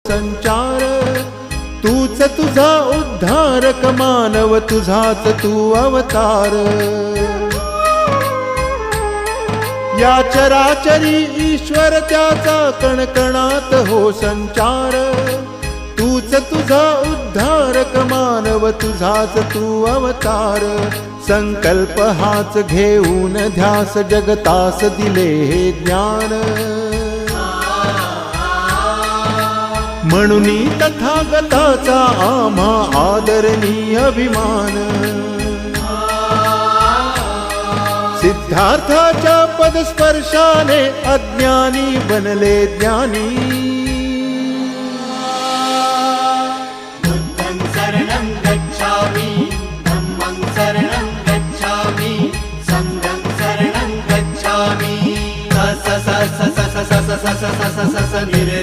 संचार तूच तुझा उद्धारक मानव तुझाच तू अवतार या चराचरी ईश्वर त्याचा कणकणात हो संचार तूच तुझा उद्धारक मानव तुझाच तू अवतार संकल्प हाच घेऊन ध्यास जगतास दिले हे ज्ञान म्हणून तथागताचा आम्हा आदरणीय अभिमान सिद्धार्थाच्या पदस्पर्शाने अज्ञानी बनले ज्ञानी बुद्धं शरणं गच्छामि धम्मं शरणं गच्छामि संघं शरणं गच्छामि स स स स स स स स स स स स निरे